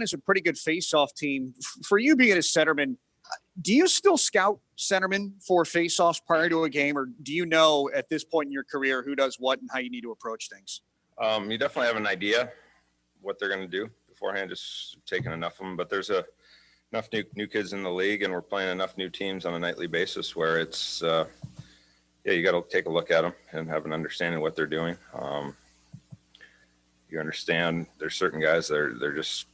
is a pretty good face-off team. For you being a centerman, do you still scout centermen for face-offs prior to a game, or do you know at this point in your career who does what and how you need to approach things? You definitely have an idea what they're going to do beforehand, just taking enough of them. But there's enough new kids in the league, and we're playing enough new teams on a nightly basis where it's you got to take a look at them and have an understanding of what they're doing. You understand there's certain guys that they're just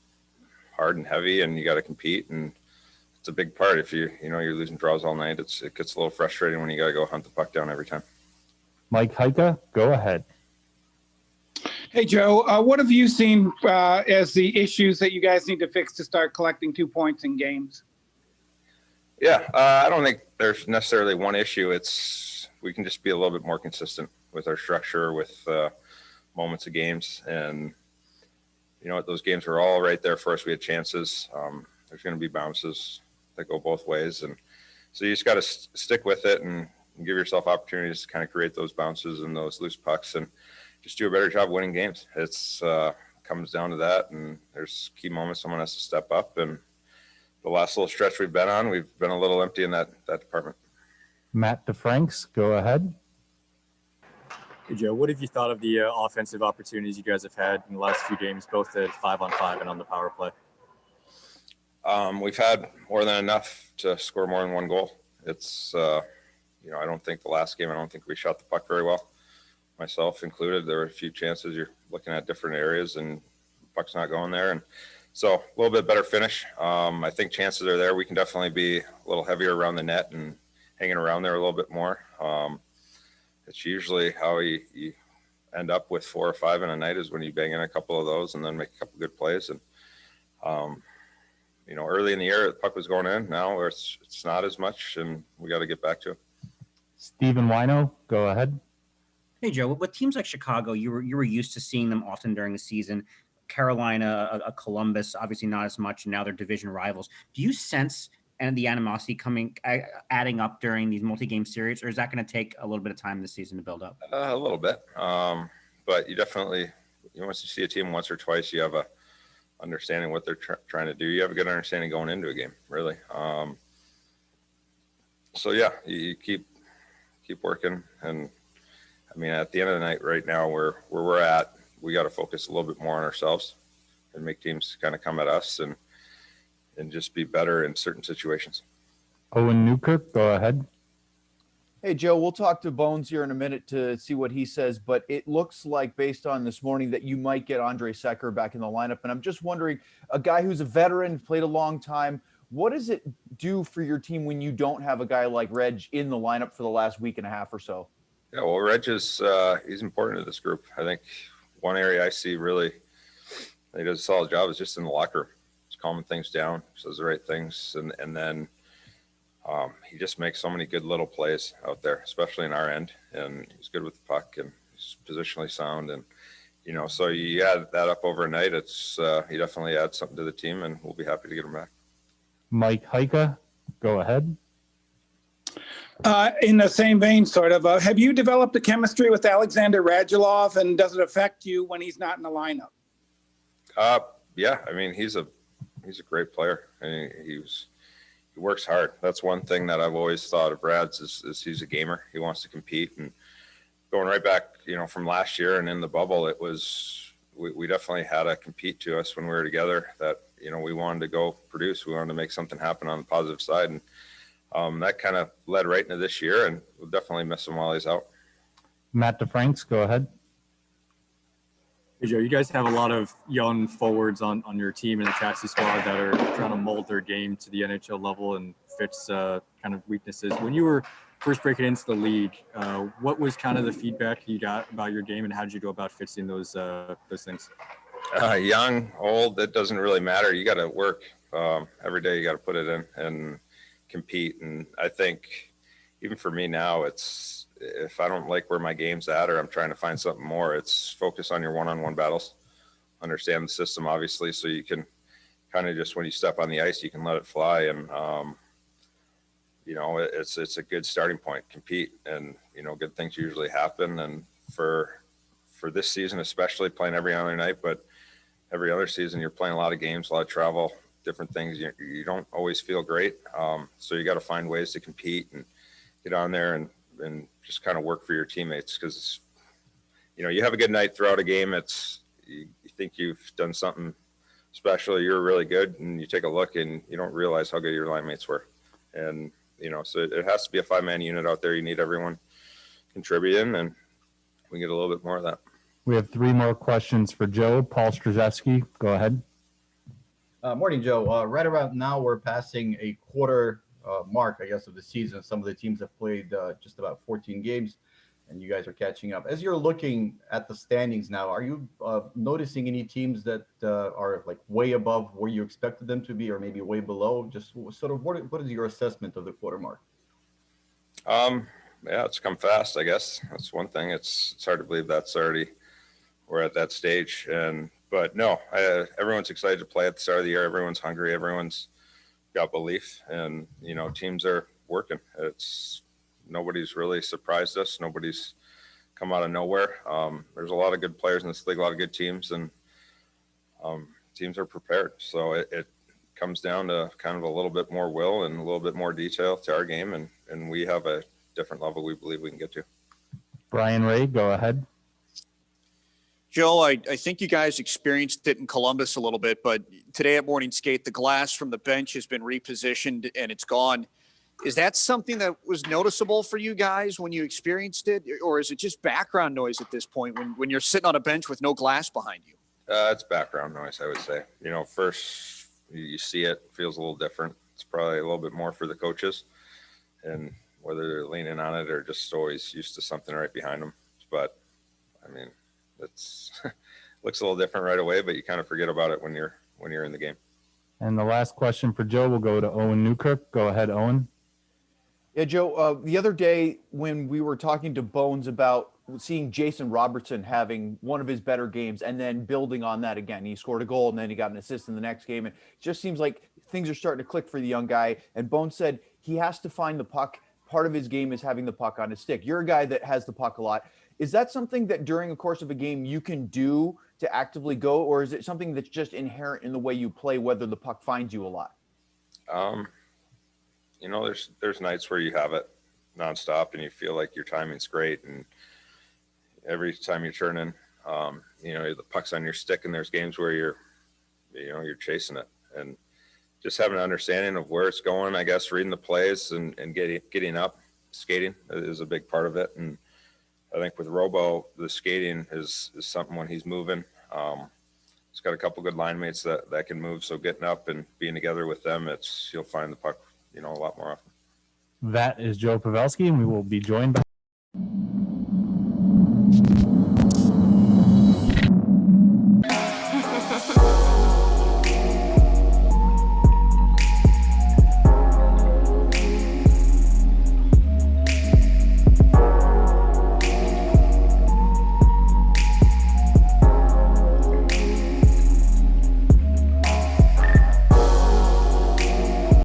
hard and heavy, and you got to compete, and it's a big part. If you're losing draws all night, it gets a little frustrating when you got to go hunt the puck down every time. Mike Heika, go ahead. Hey, Joe, what have you seen as the issues that you guys need to fix to start collecting 2 points in games? Yeah, I don't think there's necessarily one issue. We can just be a little bit more consistent with our structure, with moments of games. And, those games were all right there for us. We had chances. There's going to be bounces that go both ways. And so you just got to stick with it and give yourself opportunities to kind of create those bounces and those loose pucks and just do a better job winning games. It's comes down to that. And there's key moments someone has to step up. And the last little stretch we've been on, we've been a little empty in that department. Matt DeFranks, go ahead. Hey, Joe, what have you thought of the offensive opportunities you guys have had in the last few games, both at 5-on-5 and on the power play? We've had more than enough to score more than one goal. It's, I don't think the last game, we shot the puck very well, myself included. There were a few chances. You're looking at different areas and the puck's not going there. And so a little bit better finish. I think chances are there. We can definitely be a little heavier around the net and hanging around there a little bit more. It's usually how you end up with 4 or 5 in a night is when you bang in a couple of those and then make a couple good plays. And, early in the year, the puck was going in. Now it's not as much, and we got to get back to it. Stephen Wino, go ahead. Hey, Joe, with teams like Chicago, you were used to seeing them often during the season. Carolina, Columbus, obviously not as much, and now they're division rivals. Do you sense the animosity adding up during these multi-game series, or is that going to take a little bit of time this season to build up? A little bit, but you definitely, once you see a team once or twice, you have a understanding what they're trying to do. You have a good understanding going into a game, really. So yeah, you keep working, and at the end of the night, right now, where we're at, we got to focus a little bit more on ourselves and make teams kind of come at us and just be better in certain situations. Owen Newkirk, go ahead. Hey, Joe, we'll talk to Bones here in a minute to see what he says, but it looks like, based on this morning, that you might get Andre Secker back in the lineup. And I'm just wondering, a guy who's a veteran, played a long time, what does it do for your team when you don't have a guy like Reg in the lineup for the last week and a half or so? Yeah, well, Reg is he's important to this group. I think one area I see really he does a solid job is just in the locker room. He's calming things down, says the right things, and then he just makes so many good little plays out there, especially in our end. And he's good with the puck, and he's positionally sound. And so you add that up overnight. It's he definitely adds something to the team, and we'll be happy to get him back. Mike Heika, go ahead. In the same vein, sort of, have you developed a chemistry with Alexander Radulov, and does it affect you when he's not in the lineup? Yeah, he's a great player. He works hard. That's one thing that I've always thought of Rad's is he's a gamer. He wants to compete. And going right back, from last year and in the bubble, it was we definitely had a compete to us when we were together that, we wanted to go produce. We wanted to make something happen on the positive side. And that kind of led right into this year, and we'll definitely miss him while he's out. Matt DeFranks, go ahead. Hey, Joe, you guys have a lot of young forwards on your team in the taxi squad that are trying to mold their game to the NHL level and fits kind of weaknesses. When you were first breaking into the league, what was kind of the feedback you got about your game, and how did you go about fixing those things? Young, old, it doesn't really matter. You got to work every day. You got to put it in and compete. And I think even for me now, it's if I don't like where my game's at, or I'm trying to find something more, it's focus on your one-on-one battles, understand the system, obviously, so you can kind of just, when you step on the ice, you can let it fly. And, it's a good starting point, compete, and, good things usually happen. And for this season, especially playing every other night, but every other season, you're playing a lot of games, a lot of travel, different things. You don't always feel great. So you got to find ways to compete and get on there and just kind of work for your teammates. Cause you have a good night throughout a game. You think you've done something special. You're really good. And you take a look and you don't realize how good your line mates were. And, so it has to be a 5-man unit out there. You need everyone contributing, and we get a little bit more of that. We have 3 more questions for Joe. Paul Strzeski, go ahead. Morning, Joe. Right around now, we're passing a quarter mark, I guess, of the season. Some of the teams have played just about 14 games, and you guys are catching up. As you're looking at the standings now, are you noticing any teams that are like way above where you expected them to be, or maybe way below? Just sort of what is your assessment of the quarter mark? Yeah, it's come fast, I guess. That's one thing. It's hard to believe we're at that stage. But no, everyone's excited to play at the start of the year. Everyone's hungry. Everyone's got belief, and teams are working. Nobody's really surprised us. Nobody's come out of nowhere. There's a lot of good players in this league, a lot of good teams, and teams are prepared. So it comes down to kind of a little bit more will and a little bit more detail to our game, and we have a different level we believe we can get to. Brian Ray, go ahead. Joe, I think you guys experienced it in Columbus a little bit, but today at morning skate, the glass from the bench has been repositioned and it's gone. Is that something that was noticeable for you guys when you experienced it, or is it just background noise at this point when you're sitting on a bench with no glass behind you? It's background noise, I would say. First you see it, feels a little different. It's probably a little bit more for the coaches, and whether they're leaning on it or just always used to something right behind them. But I mean, it's looks a little different right away, but you kind of forget about it when you're in the game. And the last question for Joe will go to Owen Newkirk. Go ahead, Owen. Yeah, Joe, the other day when we were talking to Bones about seeing Jason Robertson having one of his better games and then building on that again, he scored a goal and then he got an assist in the next game. And it just seems like things are starting to click for the young guy. And Bones said he has to find the puck. Part of his game is having the puck on his stick. You're a guy that has the puck a lot. Is that something that during the course of a game you can do to actively go, or is it something that's just inherent in the way you play, whether the puck finds you a lot? There's nights where you have it nonstop and you feel like your timing's great, and every time you're turning, the puck's on your stick, and there's games where you're chasing it, and just having an understanding of where it's going, I guess, reading the plays and getting up, skating is a big part of it. And I think with Robo, the skating is something when he's moving. He's got a couple good line mates that can move. So getting up and being together with them, you'll find the puck, a lot more often. That is Joe Pavelski, and we will be joined by